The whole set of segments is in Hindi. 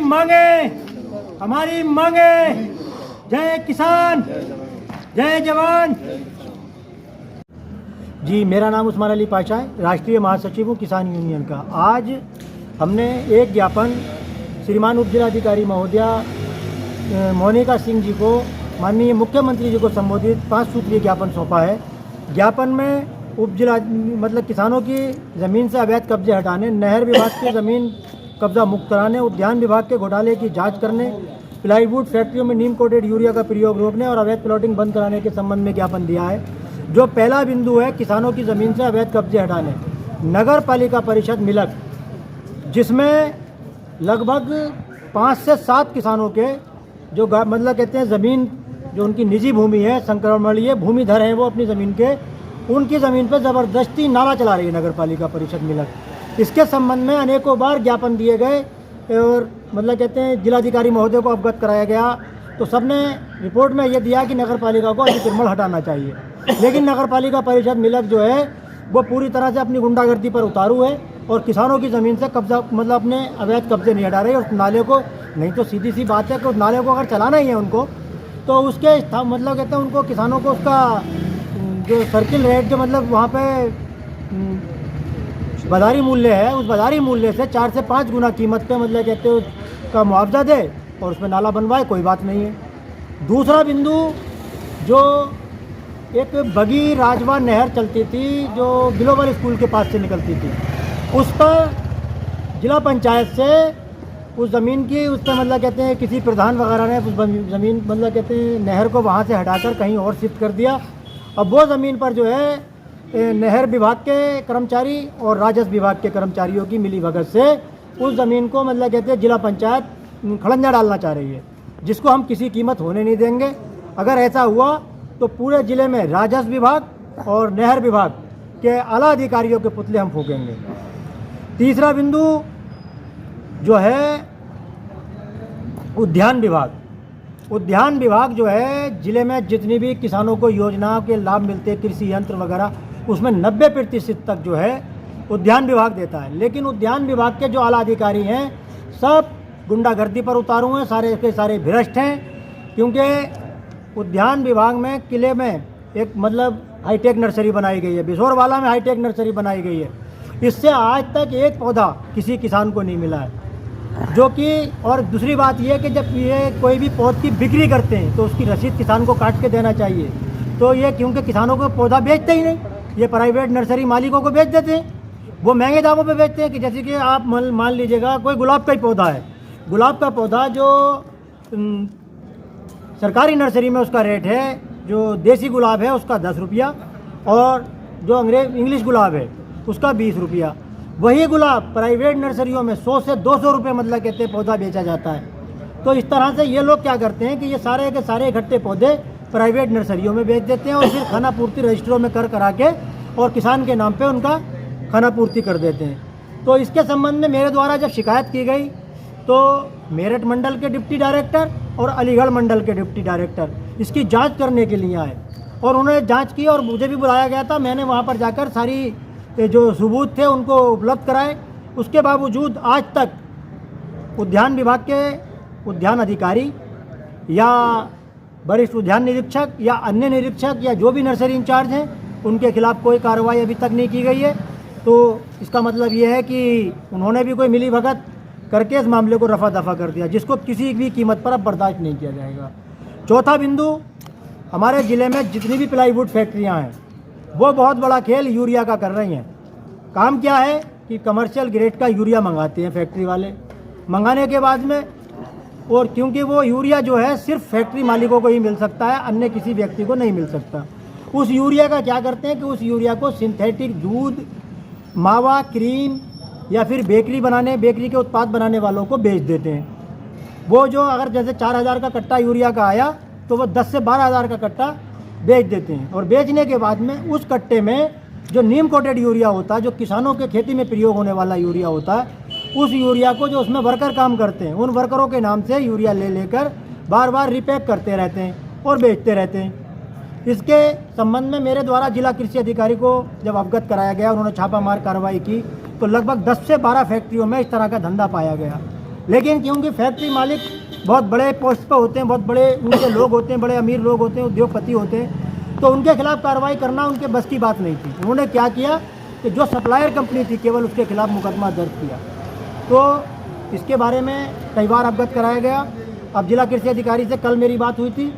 मांगे। जय किसान, जय जवान। जी, मेरा नाम उस्मान अली पाशा है, राष्ट्रीय महासचिव हूँ किसान यूनियन का। आज हमने एक ज्ञापन श्रीमान उप जिलाधिकारी महोदया मोनिका सिंह जी को, माननीय मुख्यमंत्री जी को संबोधित 5 सूत्रीय ज्ञापन सौंपा है। ज्ञापन में किसानों की ज़मीन से अवैध कब्जे हटाने, नहर विभाग की ज़मीन कब्जा मुक्त कराने, उद्यान विभाग के घोटाले की जांच करने, प्लाईवुड फैक्ट्रियों में नीम कोटेड यूरिया का प्रयोग रोकने और अवैध प्लॉटिंग बंद कराने के संबंध में ज्ञापन दिया है। जो पहला बिंदु है किसानों की ज़मीन से अवैध कब्जे हटाने, नगर पालिका परिषद मिलक, जिसमें लगभग 5 से 7 किसानों के जो कहते हैं ज़मीन जो उनकी निजी भूमि है, संक्रमणीय भूमिधर हैं, वो अपनी ज़मीन के उनकी ज़मीन पर ज़बरदस्ती नाला चला रही है नगर पालिका परिषद मिलक। इसके संबंध में अनेकों बार ज्ञापन दिए गए और कहते हैं जिलाधिकारी महोदय को अवगत कराया गया, तो सबने रिपोर्ट में ये दिया कि नगर पालिका को अतिक्रमण हटाना चाहिए। लेकिन नगर पालिका परिषद मिलक जो है वो पूरी तरह से अपनी गुंडागर्दी पर उतारू है और किसानों की ज़मीन से कब्जा अपने अवैध कब्जे नहीं हटा रही। और नाले को, नहीं तो सीधी सी बात है कि उस नाले को अगर चलाना ही है उनको, तो उसके कहते हैं उनको किसानों को उसका जो सर्किल रेट जो वहाँ पे बाज़ारी मूल्य है, उस बाज़ारी मूल्य से 4 से 5 गुना कीमत पे कहते हैं उसका मुआवजा दे और उसमें नाला बनवाए, कोई बात नहीं है। दूसरा बिंदु, जो एक बगी राजवा नहर चलती थी जो ग्लोबल स्कूल के पास से निकलती थी, उस पर जिला पंचायत से उस ज़मीन की उस पर कहते हैं किसी प्रधान वगैरह ने उस ज़मीन कहते हैं नहर को वहाँ से हटाकर कहीं और शिफ्ट कर दिया। अब वो ज़मीन पर जो है नहर विभाग के कर्मचारी और राजस्व विभाग के कर्मचारियों की मिलीभगत से उस ज़मीन को कहते हैं जिला पंचायत खड़ंजा डालना चाह रही है, जिसको हम किसी कीमत होने नहीं देंगे। अगर ऐसा हुआ तो पूरे ज़िले में राजस्व विभाग और नहर विभाग के आला अधिकारियों के पुतले हम फूकेंगे। तीसरा बिंदु जो है उद्यान विभाग जो है ज़िले में जितनी भी किसानों को योजनाओं के लाभ मिलते हैं, कृषि यंत्र वगैरह, उसमें 90% तक जो है उद्यान विभाग देता है। लेकिन उद्यान विभाग के जो आला अधिकारी हैं सब गुंडागर्दी पर उतारू हैं, सारे के सारे भ्रष्ट हैं। क्योंकि उद्यान विभाग में किले में एक हाईटेक नर्सरी बनाई गई है, बिसौरवाला में हाईटेक नर्सरी बनाई गई है। इससे आज तक एक पौधा किसी किसान को नहीं मिला है, जो कि, और दूसरी बात यह कि जब ये कोई भी पौध की बिक्री करते हैं तो उसकी रसीद किसान को काट के देना चाहिए। तो ये क्योंकि किसानों को पौधा बेचते ही नहीं, ये प्राइवेट नर्सरी मालिकों को बेच देते हैं, वो महंगे दामों पे बेचते हैं। कि जैसे कि आप मान लीजिएगा कोई गुलाब का ही पौधा है, गुलाब का पौधा जो सरकारी नर्सरी में उसका रेट है, जो देसी गुलाब है उसका 10 रुपया और जो इंग्लिश गुलाब है उसका 20 रुपया। वही गुलाब प्राइवेट नर्सरियों में 100 से 200 रुपये कहते हैं पौधा बेचा जाता है। तो इस तरह से ये लोग क्या करते हैं कि ये सारे के सारे इकट्ठे पौधे प्राइवेट नर्सरियों में बेच देते हैं और फिर खानापूर्ति रजिस्टरों में करा के और किसान के नाम पे उनका खानापूर्ति कर देते हैं। तो इसके संबंध में मेरे द्वारा जब शिकायत की गई तो मेरठ मंडल के डिप्टी डायरेक्टर और अलीगढ़ मंडल के डिप्टी डायरेक्टर इसकी जांच करने के लिए आए और उन्होंने जांच की और मुझे भी बुलाया गया था। मैंने वहां पर जाकर सारी जो सबूत थे उनको उपलब्ध कराए। उसके बावजूद आज तक उद्यान विभाग के उद्यान अधिकारी या वरिष्ठ उद्यान निरीक्षक या अन्य निरीक्षक या जो भी नर्सरी इंचार्ज हैं उनके खिलाफ कोई कार्रवाई अभी तक नहीं की गई है। तो इसका मतलब ये है कि उन्होंने भी कोई मिलीभगत करके इस मामले को रफा दफा कर दिया, जिसको किसी भी कीमत पर अब बर्दाश्त नहीं किया जाएगा। चौथा बिंदु, हमारे ज़िले में जितनी भी प्लाईवुड फैक्ट्रियां हैं वो बहुत बड़ा खेल यूरिया का कर रही हैं। काम क्या है कि कमर्शियल ग्रेड का यूरिया मंगाते हैं फैक्ट्री वाले, मंगाने के बाद में, और क्योंकि वो यूरिया जो है सिर्फ फैक्ट्री मालिकों को ही मिल सकता है, अन्य किसी व्यक्ति को नहीं मिल सकता। उस यूरिया का क्या करते हैं कि उस यूरिया को सिंथेटिक दूध, मावा, क्रीम या फिर बेकरी के उत्पाद बनाने वालों को बेच देते हैं। वो जो अगर जैसे 4000 का कट्टा यूरिया का आया तो वो 10 से 12,000 का कट्टा बेच देते हैं और बेचने के बाद में उस कट्टे में जो नीम कोटेड यूरिया होता है, जो किसानों के खेती में प्रयोग होने वाला यूरिया होता है, उस यूरिया को जो उसमें वर्कर काम करते हैं उन वर्करों के नाम से यूरिया लेकर बार बार रिपैक करते रहते हैं और बेचते रहते हैं। इसके संबंध में मेरे द्वारा जिला कृषि अधिकारी को जब अवगत कराया गया, उन्होंने छापामार कार्रवाई की तो लगभग 10 से 12 फैक्ट्रियों में इस तरह का धंधा पाया गया। लेकिन क्योंकि फैक्ट्री मालिक बहुत बड़े पोस्ट पर होते हैं, बहुत बड़े उनके लोग होते हैं, बड़े अमीर लोग होते हैं, उद्योगपति होते हैं, तो उनके खिलाफ कार्रवाई करना उनके बस की बात नहीं थी। उन्होंने क्या किया कि जो सप्लायर कंपनी थी केवल उसके खिलाफ मुकदमा दर्ज किया। तो इसके बारे में कई बार अवगत कराया गया। अब जिला कृषि अधिकारी से कल मेरी बात हुई थी,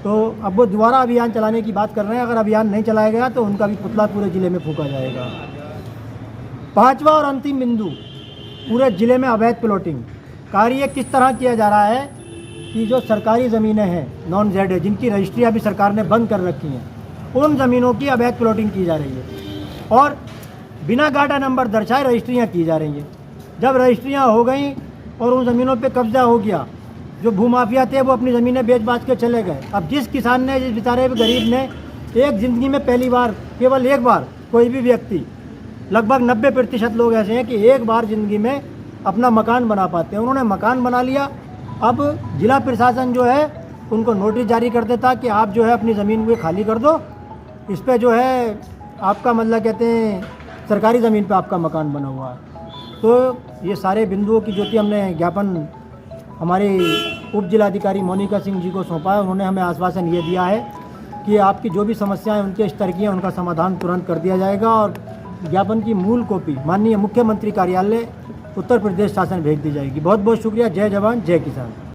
तो अब वो दोबारा अभियान चलाने की बात कर रहे हैं। अगर अभियान नहीं चलाया गया तो उनका भी पुतला पूरे ज़िले में फूंका जाएगा। पांचवा और अंतिम बिंदु, पूरे ज़िले में अवैध प्लॉटिंग कार्य किस तरह किया जा रहा है कि जो सरकारी ज़मीनें हैं नॉन जेड है, जिनकी रजिस्ट्री अभी सरकार ने बंद कर रखी हैं, उन ज़मीनों की अवैध प्लॉटिंग की जा रही है और बिना गाटा नंबर दर्शाए रजिस्ट्रियाँ की जा रही हैं। जब रजिस्ट्रियाँ हो गई और उन ज़मीनों पे कब्जा हो गया, जो भूमाफिया थे वो अपनी ज़मीनें बेच बाच के चले गए। अब जिस किसान ने, जिस बेचारे गरीब ने एक ज़िंदगी में पहली बार, केवल एक बार, कोई भी व्यक्ति, लगभग 90% लोग ऐसे हैं कि एक बार ज़िंदगी में अपना मकान बना पाते हैं, उन्होंने मकान बना लिया। अब जिला प्रशासन जो है उनको नोटिस जारी कर देता कि आप जो है अपनी ज़मीन को खाली कर दो, इस पर जो है आपका मतलब कहते हैं सरकारी ज़मीन पे आपका मकान बना हुआ है। तो ये सारे बिंदुओं की जो कि हमने ज्ञापन हमारी उप जिलाधिकारी मोनिका सिंह जी को सौंपा है। उन्होंने हमें आश्वासन ये दिया है कि आपकी जो भी समस्याएं उनके स्तर की हैं उनका समाधान तुरंत कर दिया जाएगा और ज्ञापन की मूल कॉपी माननीय मुख्यमंत्री कार्यालय उत्तर प्रदेश शासन भेज दी जाएगी। बहुत बहुत शुक्रिया। जय जवान जय किसान।